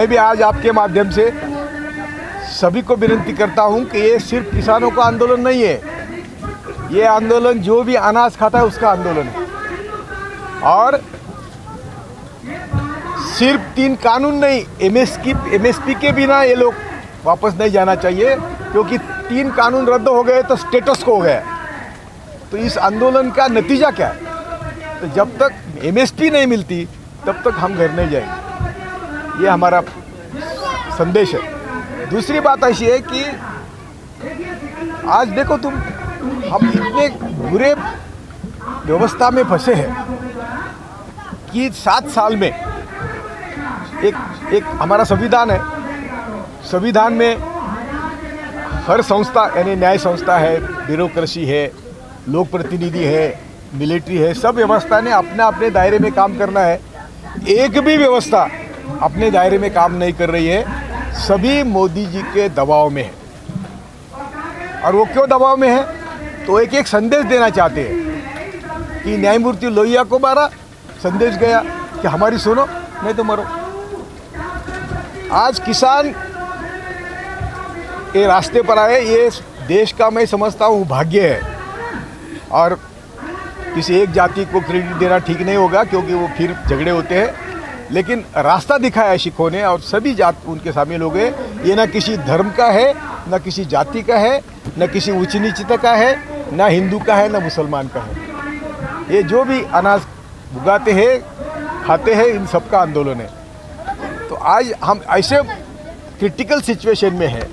मैं भी आज आपके माध्यम से सभी को विनती करता हूं कि ये सिर्फ किसानों का आंदोलन नहीं है, ये आंदोलन जो भी अनाज खाता है उसका आंदोलन है। और सिर्फ 3 कानून नहीं, एमएसपी के बिना ये लोग वापस नहीं जाना चाहिए, क्योंकि 3 कानून रद्द हो गए तो स्टेटस को हो गया। तो इस आंदोलन का नतीजा क्या है? तो जब तक एमएसपी नहीं मिलती तब तक हम घर नहीं जाएंगे, ये हमारा संदेश है। दूसरी बात ऐसी है कि आज देखो तुम, हम इतने बुरे व्यवस्था में फंसे हैं कि 7 साल में एक हमारा संविधान है, संविधान में हर संस्था यानी न्याय संस्था है, ब्यूरोक्रेसी है, लोक प्रतिनिधि है, मिलिट्री है, सब व्यवस्था ने अपने अपने दायरे में काम करना है। एक भी व्यवस्था अपने दायरे में काम नहीं कर रही है, सभी मोदी जी के दबाव में है। और वो क्यों दबाव में है? तो एक संदेश देना चाहते हैं कि न्यायमूर्ति लोहिया को मारा, संदेश गया कि हमारी सुनो नहीं तो मरो। आज किसान ये रास्ते पर आए, ये देश का मैं समझता हूँ भाग्य है। और किसी एक जाति को क्रेडिट देना ठीक नहीं होगा, क्योंकि वो फिर झगड़े होते हैं, लेकिन रास्ता दिखाया सिखों ने और सभी जात उनके शामिल हो गए। ये ना किसी धर्म का है, ना किसी जाति का है, ना किसी उच्च नीचता का है, ना हिंदू का है, ना मुसलमान का है। ये जो भी अनाज उगाते हैं, खाते हैं, इन सब का आंदोलन है। तो आज हम ऐसे क्रिटिकल सिचुएशन में हैं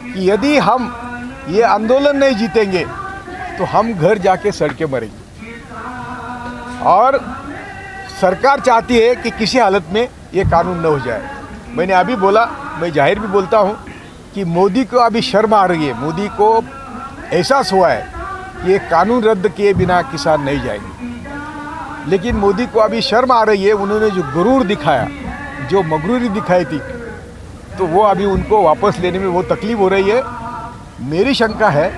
कि यदि हम ये आंदोलन नहीं जीतेंगे तो हम घर जाके सड़ के मरेंगे। और सरकार चाहती है कि किसी हालत में ये कानून न हो जाए। मैंने अभी बोला, मैं जाहिर भी बोलता हूँ कि मोदी को अभी शर्म आ रही है, मोदी को एहसास हुआ है कि ये कानून रद्द किए बिना किसान नहीं जाएंगे। लेकिन मोदी को अभी शर्म आ रही है, उन्होंने जो गुरूर दिखाया, जो मगरूरी दिखाई थी, तो वो अभी उनको वापस लेने में वो तकलीफ हो रही है। मेरी शंका है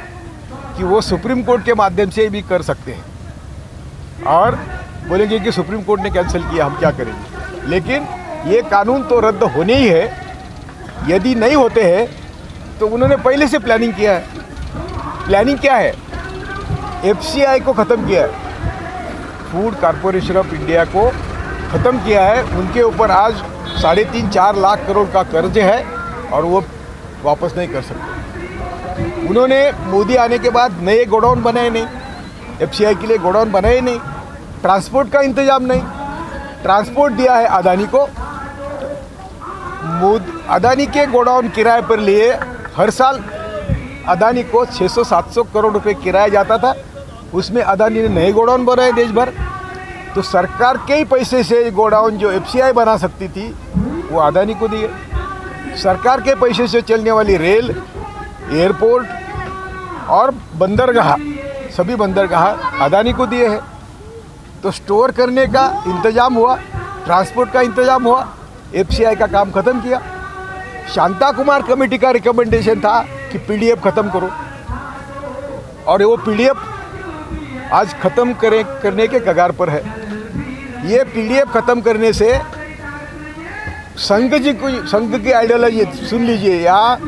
कि वो सुप्रीम कोर्ट के माध्यम से भी कर सकते हैं और बोलेंगे कि सुप्रीम कोर्ट ने कैंसिल किया, हम क्या करेंगे। लेकिन ये कानून तो रद्द होने ही है। यदि नहीं होते हैं तो उन्होंने पहले से प्लानिंग किया है। प्लानिंग क्या है? एफसीआई को ख़त्म किया है, फूड कॉरपोरेशन ऑफ इंडिया को ख़त्म किया है। उनके ऊपर आज 3.5-4 लाख करोड़ का कर्ज है और वो वापस नहीं कर सकते। उन्होंने मोदी आने के बाद नए गोडाउन बनाए नहीं, एफसीआई के लिए गोडाउन बनाए नहीं, ट्रांसपोर्ट का इंतजाम नहीं। ट्रांसपोर्ट दिया है अदानी को। अदानी के गोडाउन किराए पर लिए हर साल अदानी को 600-700 करोड़ रुपए किराया जाता था। उसमें अदानी ने नए गोडाउन बनाए देश भर। तो सरकार के ही पैसे से गोडाउन जो एफसीआई बना सकती थी वो अदानी को दिए। सरकार के पैसे से चलने वाली रेल, एयरपोर्ट और बंदरगाह, सभी बंदरगाह अदानी को दिए हैं। तो स्टोर करने का इंतजाम हुआ, ट्रांसपोर्ट का इंतजाम हुआ, एफसीआई का काम ख़त्म किया। शांता कुमार कमेटी का रिकमेंडेशन था कि पीडीएफ ख़त्म करो, और वो पीडीएफ आज ख़त्म करने के कगार पर है। ये पीडीएफ ख़त्म करने से संघ की आइडियोलॉजी सुन लीजिए, या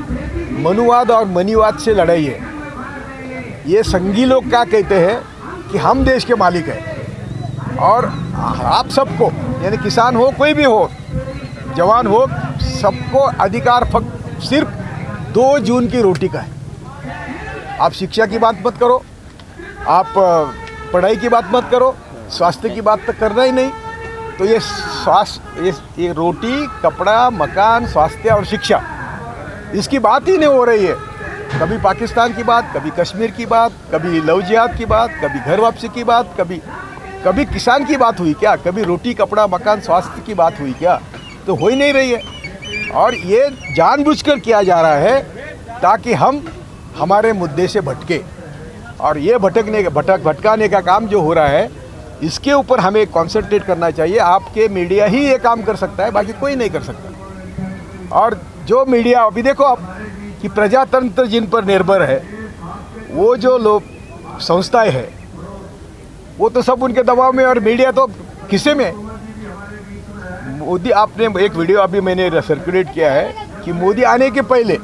मनुवाद और मनीवाद से लड़ाई है। ये संघी लोग क्या कहते हैं कि हम देश के मालिक हैं और आप सबको, यानी किसान हो, कोई भी हो, जवान हो, सबको अधिकार सिर्फ 2 जून की रोटी का है। आप शिक्षा की बात मत करो, आप पढ़ाई की बात मत करो, स्वास्थ्य की बात तो करना ही नहीं। तो ये रोटी, कपड़ा, मकान, स्वास्थ्य और शिक्षा, इसकी बात ही नहीं हो रही है। कभी पाकिस्तान की बात, कभी कश्मीर की बात, कभी लव जिहाद की बात, कभी घर वापसी की बात, कभी किसान की बात हुई क्या? कभी रोटी, कपड़ा, मकान, स्वास्थ्य की बात हुई क्या? तो हो ही नहीं रही है। और ये जानबूझकर किया जा रहा है ताकि हम हमारे मुद्दे से भटके। और ये भटकाने का काम जो हो रहा है, इसके ऊपर हमें कॉन्सेंट्रेट करना चाहिए। आपके मीडिया ही ये काम कर सकता है, बाकी कोई नहीं कर सकता। और जो मीडिया, अभी देखो आप कि प्रजातंत्र जिन पर निर्भर है, वो जो लोग संस्थाएं हैं, वो तो सब उनके दबाव में, और मीडिया तो किसे में। मोदी, आपने एक वीडियो अभी मैंने सर्कुलेट किया है कि मोदी आने के पहले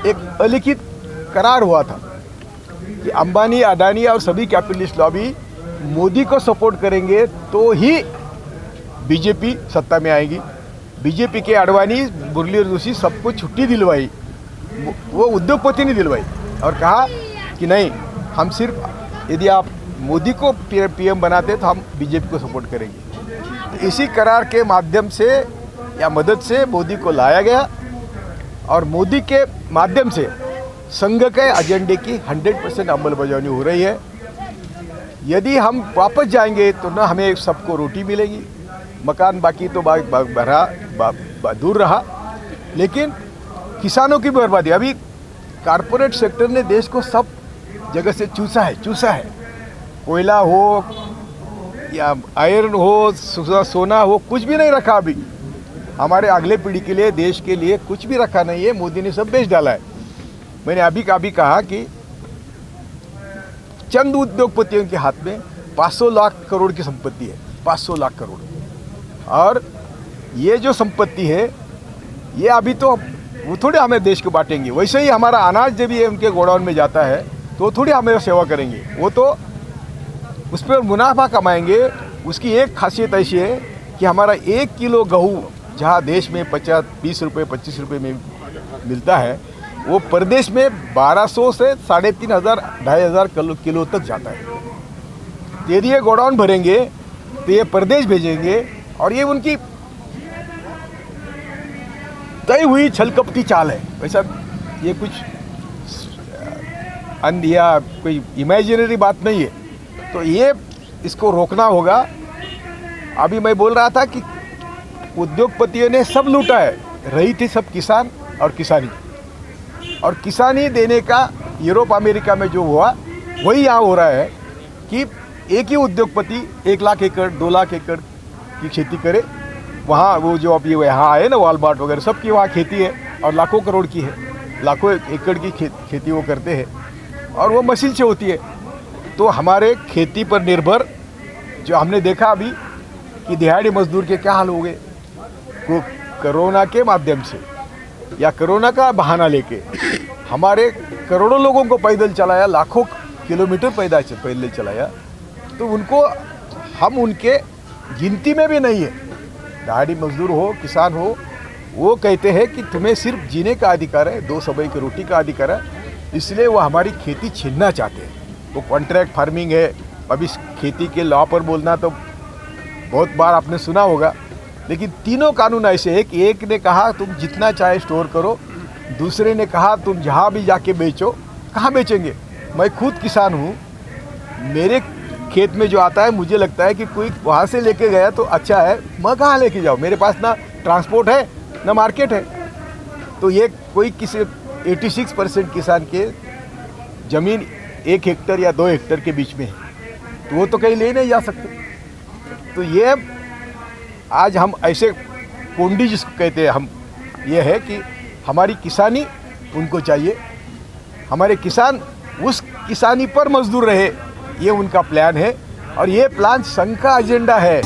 एक अलिखित करार हुआ था कि अंबानी, अडानी और सभी कैपिटलिस्ट लॉबी मोदी को सपोर्ट करेंगे तो ही बीजेपी सत्ता में आएगी। बीजेपी के अडवाणी, मुरली जोशी सबको छुट्टी दिलवाई, वो उद्योगपति ने दिलवाई और कहा कि नहीं, हम सिर्फ यदि आप मोदी को पीएम बनाते तो हम बीजेपी को सपोर्ट करेंगे। तो इसी करार के माध्यम से या मदद से मोदी को लाया गया और मोदी के माध्यम से संघ के एजेंडे की 100% अमलबजावनी हो रही है। यदि हम वापस जाएंगे तो न हमें सबको रोटी मिलेगी, मकान बाकी तो दूर रहा, लेकिन किसानों की बर्बादी। अभी कारपोरेट सेक्टर ने देश को सब जगह से चूसा है। कोयला हो या आयरन हो, सोना हो, कुछ भी नहीं रखा। अभी हमारे अगले पीढ़ी के लिए, देश के लिए कुछ भी रखा नहीं है। मोदी ने सब बेच डाला है। मैंने अभी कहा कि चंद उद्योगपतियों के हाथ में 500 लाख करोड़ की संपत्ति है, 500 लाख करोड़। और ये जो संपत्ति है ये अभी तो वो थोड़ी हमें देश को बांटेंगे। वैसे ही हमारा अनाज जब ये उनके गोडाउन में जाता है तो थोड़ी हमें सेवा करेंगे, वो तो उस पर मुनाफा कमाएंगे। उसकी एक खासियत ऐसी है कि हमारा 1 किलो गेहूँ जहाँ देश में 20 रुपये 25 रुपये में मिलता है, वो प्रदेश में 1200 से 3500 2500 किलो तक जाता है। यदि ये गोडाउन भरेंगे तो ये प्रदेश भेजेंगे और ये उनकी तय हुई छलकपटी चाल है। वैसा ये कुछ या कोई इमेजिनरी बात नहीं है। तो ये इसको रोकना होगा। अभी मैं बोल रहा था कि उद्योगपतियों ने सब लूटा है, रही थी सब किसान और किसानी। और किसानी देने का यूरोप अमेरिका में जो हुआ वही यहाँ हो रहा है कि एक ही उद्योगपति 1 लाख एकड़ 2 लाख एकड़ की खेती करे। वहाँ वो जो अब ये यहाँ आए ना, वॉलमार्ट वगैरह सबकी वहाँ खेती है और लाखों करोड़ की है, लाखों एकड़ की खेती वो करते हैं और वो मशीन से होती है। तो हमारे खेती पर निर्भर जो हमने देखा अभी कि दिहाड़ी मजदूर के क्या हाल हो गए, वो कोरोना के माध्यम से या कोरोना का बहाना लेके हमारे करोड़ों लोगों को पैदल चलाया, लाखों किलोमीटर पैदल चलाया। तो उनको हम उनके गिनती में भी नहीं है। दिहाड़ी मजदूर हो, किसान हो, वो कहते हैं कि तुम्हें सिर्फ जीने का अधिकार है, 2 समय की रोटी का अधिकार है, इसलिए वो हमारी खेती छीनना चाहते हैं। वो कॉन्ट्रैक्ट फार्मिंग है। अभी खेती के लॉ पर बोलना तो बहुत बार आपने सुना होगा, लेकिन तीनों कानून ऐसे हैं कि एक ने कहा तुम जितना चाहे स्टोर करो, दूसरे ने कहा तुम जहाँ भी जाके बेचो। कहाँ बेचेंगे? मैं खुद किसान हूँ, मेरे खेत में जो आता है मुझे लगता है कि कोई वहाँ से लेके गया तो अच्छा है, मैं कहाँ लेके जाऊँ? मेरे पास ना ट्रांसपोर्ट है ना मार्केट है। तो ये कोई किसी 86% किसान के ज़मीन 1 हेक्टर या 2 हेक्टर के बीच में है, तो वो तो कहीं ले नहीं जा सकते। तो ये आज हम ऐसे कोंडी जिसको कहते हैं हम, ये है कि हमारी किसानी उनको चाहिए, हमारे किसान उस किसानी पर मजदूर रहे, ये उनका प्लान है और ये प्लान संघ का एजेंडा है।